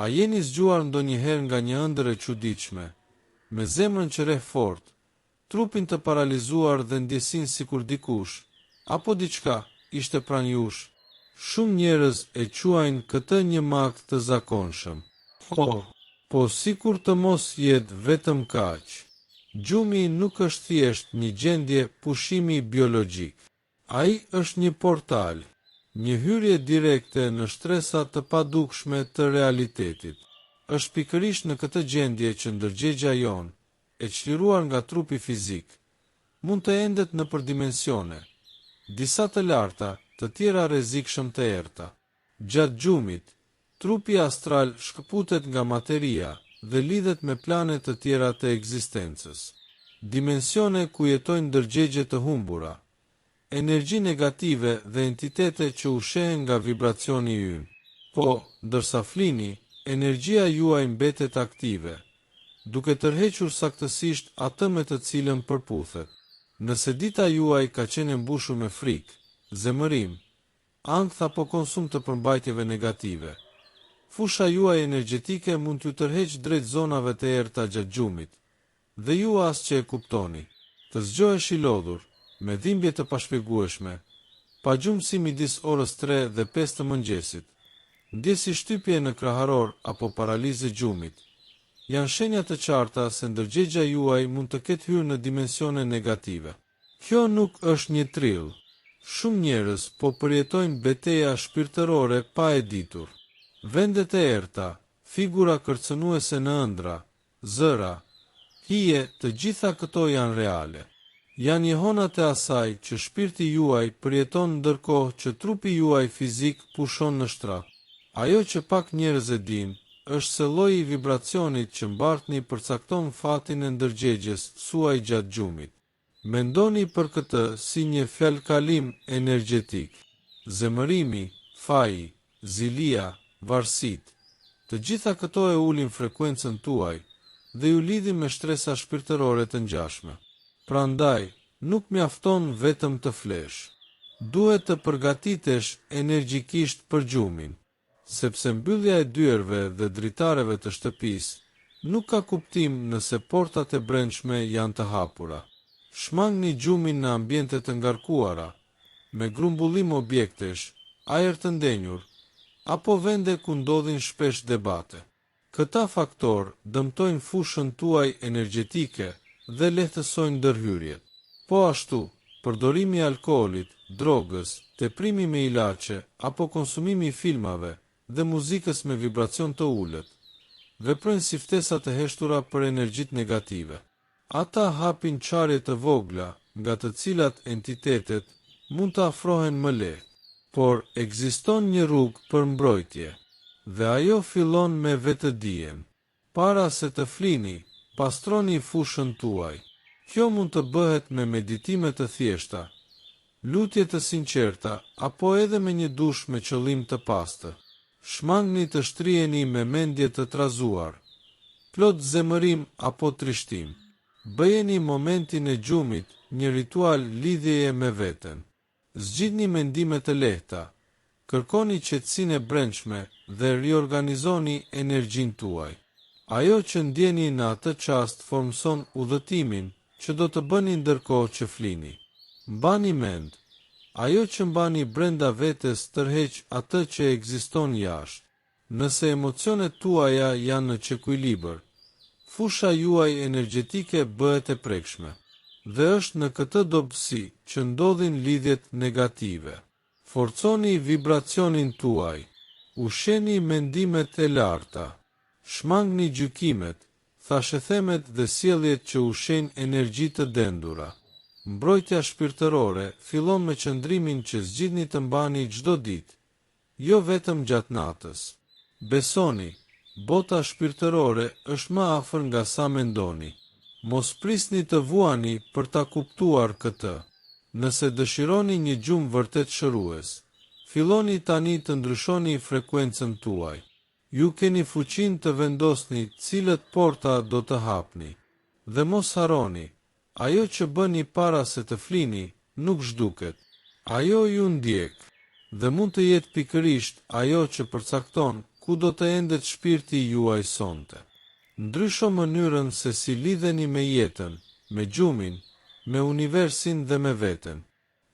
A jeni zgjuar ndonjëherë nga një ëndër e çuditshme, me zemrën që rreh fort, trupin të paralizuar dhe ndjesinë sikur dikush, apo diçka, ishte pranë jush? Shumë njerëz e quajnë këtë një akt të zakonshëm. Po sikur të mos jetë vetëm kaq. Gjumi nuk është thjesht një gjendje pushimi biologjik. Ai është një portal, një hyrje direkte në shtresa të padukshme të realitetit. Është pikërisht në këtë gjendje që ndërgjegja jonë, e çliruar nga trupi fizik, mund të endet në përdimensione, disa të larta, të tjera rrezikshëm të errta. Gjatë gjumit, trupi astral shkëputet nga materia dhe lidhet me plane të tjera të ekzistencës. Dimensione ku jetojnë ndërgjegje të humbura, energji negative dhe entitete që ushehen nga vibracioni ynë. Po, ndërsa flini, energjia juaj mbetet aktive, duke tërhequr saktësisht atë me të cilën përputhet. Nëse dita juaj ka qenë mbushur me frikë, zemërim, ankth apo konsum të përmbajtjeve negative, fusha juaj energjetike mund t'ju tërheqë drejt zonave të errta gjatë gjumit, dhe ju as që e kuptoni. Të zgjohesh i lodhur, me dhimbje të pashpjegueshme, pa gjumësi midis orës 3 dhe 5 të mëngjesit, ndjesi shtypje në kraharor apo paralizë gjumit, janë shenja të qarta se ndërgjegja juaj mund të ketë hyrë në dimensione negative. Kjo nuk është një trill. Shumë njerëz po përjetojnë betejë shpirtërore pa e ditur. Vendet e errta, figura kërcënuese në ëndra, zëra, hije, të gjitha këto janë reale. Janë jehonat e asaj që shpirti juaj përjeton ndërkohë që trupi juaj fizik pushon në shtrah. Ajo që pak njerëz e dinë, është se lloji i vibracionit që mbartni përcakton fatin e ndërgjegjes suaj gjatë gjumit. Mendoni për këtë si një fjalkalim energjetik. Zemërimi, faji, zilia, varësit, të gjitha këto e ulin frekuencën tuaj dhe ju lidhin me shtresa shpirtërore të ngjashme. Prandaj, nuk mjafton vetëm të flesh. Duhet të përgatitesh energjikisht për gjumin, sepse mbyllja e dyerve dhe dritareve të shtëpisë nuk ka kuptim nëse portat e brendshme janë të hapura. Shmangni gjumin në ambiente të ngarkuara, me grumbullim objektesh, ajër të ndenjur, apo vende ku ndodhin shpesh debate. Këta faktor dëmtojnë fushën tuaj energjetike dhe lehtësojnë ndërhyrjet. Po ashtu, përdorimi i alkoolit, drogës, teprimi me ilaçe apo konsumimi i filmave dhe muzikës me vibracion të ulët, veprojnë si ftesa të heshtura për energjitë negative. Ata hapin çarje të vogla, nga të cilat entitetet mund të afrohen më lehtë, por ekziston një rrugë për mbrojtje, dhe ajo fillon me vetëdijen. Para se të flini, pastroni fushën tuaj. Kjo mund të bëhet me meditime të thjeshta, lutje të sinqerta, apo edhe me një dush me qëllim të pastër. Shmangni të shtriheni me mendje të trazuar, plot zemërim apo trishtim. Bëjeni momentin e gjumit një ritual lidhjeje me veten. Zgjidhni mendime të lehta, kërkoni qetësinë e brendshme dhe riorganizoni energjinë tuaj. Ajo që ndjeni në atë çast formson udhëtimin që do të bëni ndërkohë që flini. Mbani mend, ajo që mbani brenda vetes tërheq atë që ekziston jashtë. Nëse emocionet tuaja janë në çekuilibër, fusha juaj energjetike bëhet e prekshme, dhe është në këtë dobësi që ndodhin lidhjet negative. Forconi vibracionin tuaj, ushqeni mendimet e larta, shmangni gjykimet, thashethemet dhe sjelljet që ushqejnë energji të dendura. Mbrojtja shpirtërore fillon me qëndrimin që zgjidhni të mbani çdo ditë, jo vetëm gjatë natës. Besoni, bota shpirtërore është më afër nga sa mendoni. Mos prisni të vuani për ta kuptuar këtë. Nëse dëshironi një gjumë vërtet shërues, filloni tani të ndryshoni frekuencën tuaj. Ju keni fuqinë të vendosni cilët porta do të hapni. Dhe mos harroni, ajo që bëni para se të flini nuk zhduket. Ajo ju ndjek, dhe mund të jetë pikërisht ajo që përcakton ku do të endet shpirti juaj sonte. Ndrysho mënyrën se si lidheni me jetën, me gjumin, me universin dhe me veten.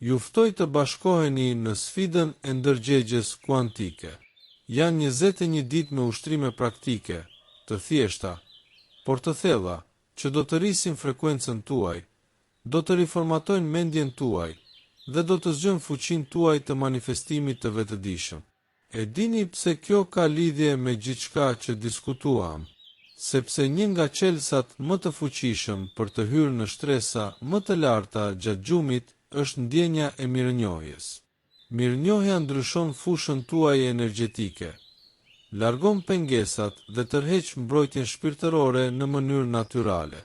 Ju ftoj të bashkoheni në sfidën e ndërgjegjes kuantike. Janë 21 ditë me ushtrime praktike, të thjeshta, por të thella, që do të rrisin frekuencën tuaj, do të riformatojnë mendjen tuaj dhe do të zgjojnë fuqinë tuaj të manifestimit të vetëdijshëm. E dini pse kjo ka lidhje me gjithçka që diskutuam? Sepse një nga çelësat më të fuqishëm për të hyrë në shtresa më të larta gjatë gjumit është ndjenja e mirënjohjes. Mirënjohja ndryshon fushën tuaj energjetike, largon pengesat dhe tërheq mbrojtjen shpirtërore në mënyrë natyrale.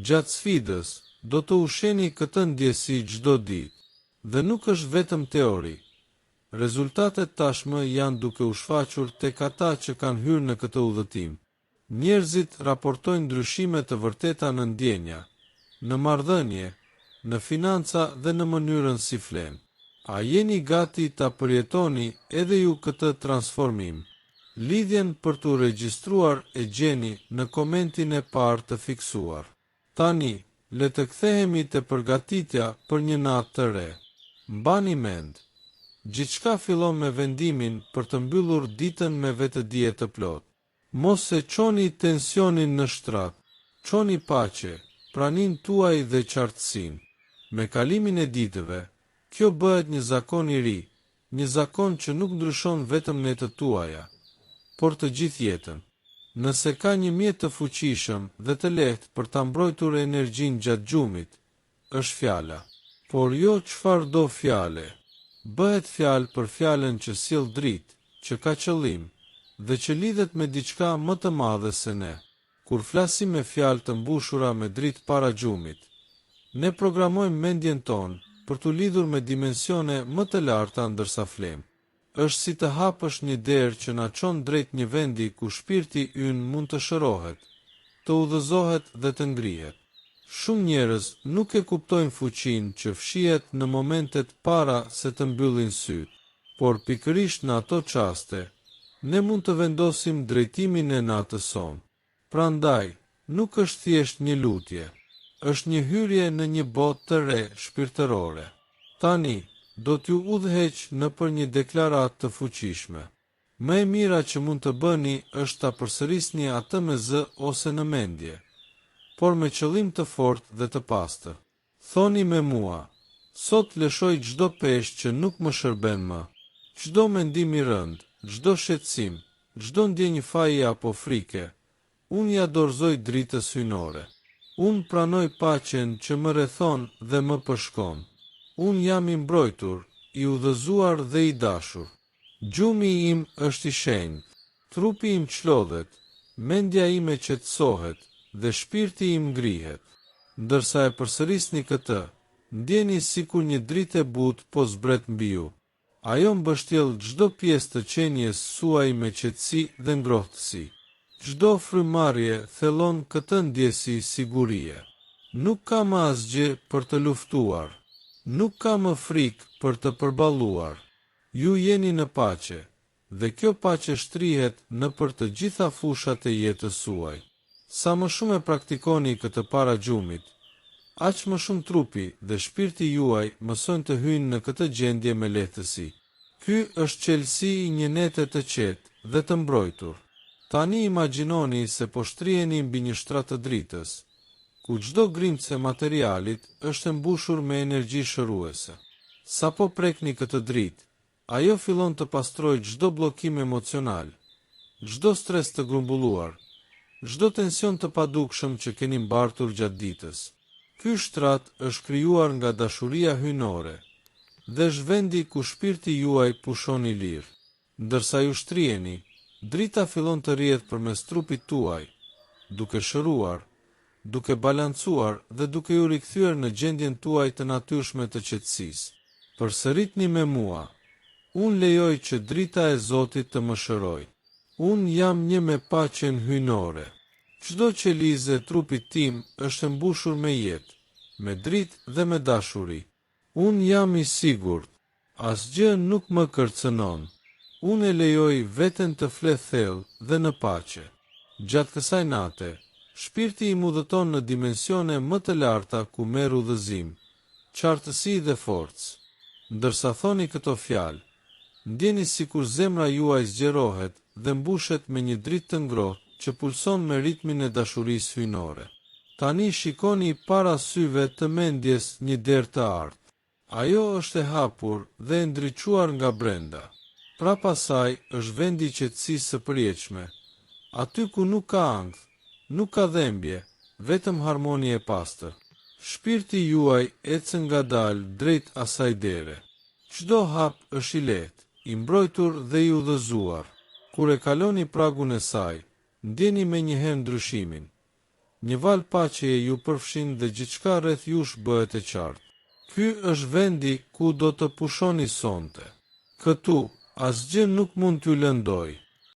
Gjatë sfidës, do të ushqeni këtë ndjesi çdo ditë, dhe nuk është vetëm teori. Rezultatet tashmë janë duke u shfaqur tek ata që kanë hyrë në këtë udhëtim. Njerëzit raportojnë ndryshime të vërteta në ndjenja, në marrëdhënie, në financa dhe në mënyrën si flen. A jeni gati ta përjetoni edhe ju këtë transformim? Lidhjen për t'u regjistruar e gjeni në komentin e parë të fiksuar. Tani, le të kthehemi te përgatitja për një natë të re. Mbani mend, gjithçka fillon me vendimin për të mbyllur ditën me vetëdije të plotë. Mos e çoni tensionin në shtrat, çoni paqe, pranin tuaj dhe qartësinë. Me kalimin e ditëve, kjo bëhet një zakon i ri, një zakon që nuk ndryshon vetëm netët tuaja, por të gjithë jetën. Nëse ka një mjet të fuqishëm dhe të lehtë për ta mbrojtur energjinë gjatë gjumit, është fjala. Por jo çfarëdo fjale. Bëhet fjalë për fjalën që sjell dritë, që ka qëllim dhe që lidhet me diçka më të madhe se ne. Kur flasim me fjalë të mbushura me dritë para gjumit, ne programojmë mendjen tonë për t'u lidhur me dimensione më të larta ndërsa flem. Është si të hapësh një derë që na çon drejt një vendi ku shpirti ynë mund të shërohet, të udhëzohet dhe të ngrihet. Shumë njerëz nuk e kuptojnë fuqinë që fshihet në momentet para se të mbyllin syt, por pikërisht në ato çaste, ne mund të vendosim drejtimin e natës sonë. Prandaj, nuk është thjesht një lutje, është një hyrje në një botë të re shpirtërore. Tani, do t'ju udhëheq nëpër një deklaratë të fuqishme. Më e mira që mund të bëni është ta përsërisni atë me zë ose në mendje, por me qëllim të fortë dhe të pastër. Thoni me mua, sot lëshoj çdo peshë që nuk më shërben më, çdo mendim i rënd, çdo shqetësim, çdo ndjenjë faje apo frike, unë ja dorëzoj dritës hyjnore. Unë pranoj paqen që më rrethon dhe më përshkon. Unë jam i mbrojtur, i udhëzuar dhe i dashur. Gjumi im është i shenjtë, trupi im çlodhet, mendja ime qetësohet dhe shpirti im ngrihet. Ndërsa e përsërisni këtë, ndjeni sikur një dritë e butë po zbret mbi ju. Ajo mbështjell çdo pjesë të qenies suaj me qetësi dhe ngrohtësi. Çdo frymarrje thellon këtë ndjesi sigurie. Nuk ka më asgjë për të luftuar. Nuk ka më frikë për të përballuar. Ju jeni në paqe, dhe kjo paqe shtrihet nëpër të gjitha fushat e jetës suaj. Sa më shumë e praktikoni këtë para gjumit, aq më shumë trupi dhe shpirti juaj mësojnë të hyjnë në këtë gjendje me lehtësi. Ky është çelësi i një nete të qetë dhe të mbrojtur. Tani imagjinoni se po shtriheni mbi një shtrat të dritës, ku çdo grimcë e materialit është e mbushur me energji shëruese. Sa po prekni këtë dritë, ajo fillon të pastrojë çdo bllokim emocional, çdo stres të grumbulluar, çdo tension të padukshëm që keni mbartur gjatë ditës. Ky shtrat është krijuar nga dashuria hyjnore dhe është vendi ku shpirti juaj pushon i lirë. Ndërsa ju shtriheni, drita fillon të rrihet përmes trupit tuaj, duke shëruar, duke balancuar dhe duke ju rikthyer në gjendjen tuaj të natyrshme të qetësisë. Përsëritni me mua. Unë lejoj që drita e Zotit të më shëroj. Unë jam një me paqen hyjnore. Çdo qelizë e trupit tim është e mbushur me jetë, me dritë dhe me dashuri. Unë jam i sigurt. Asgjë nuk më kërcënon. Unë e lejoj veten të fle thellë dhe në paqe. Gjatë kësaj nate, shpirti im udhëton në dimensione më të larta ku merr udhëzim, qartësi dhe forcë. Ndërsa thoni këto fjalë, ndjeni sikur zemra juaj zgjerohet dhe mbushet me një dritë të ngrohtë që pulson me ritmin e dashurisë hyjnore. Tani shikoni para syve të mendjes një derë të artë. Ajo është e hapur dhe e ndriçuar nga brenda. Prapa saj është vendi i qetësisë së përjetshme, aty ku nuk ka ankth, nuk ka dhembje, vetëm harmoni e pastër. Shpirti juaj ecën ngadalë drejt asaj dere. Çdo hap është i lehtë, i mbrojtur dhe i udhëzuar. Kur e kaloni pragun e saj, ndjeni menjëherë ndryshimin. Një val paqeje ju përfshin dhe gjithçka rreth jush bëhet e qartë. Ky është vendi ku do të pushoni sonte. Këtu, asgjë nuk mund t'ju lëndojë.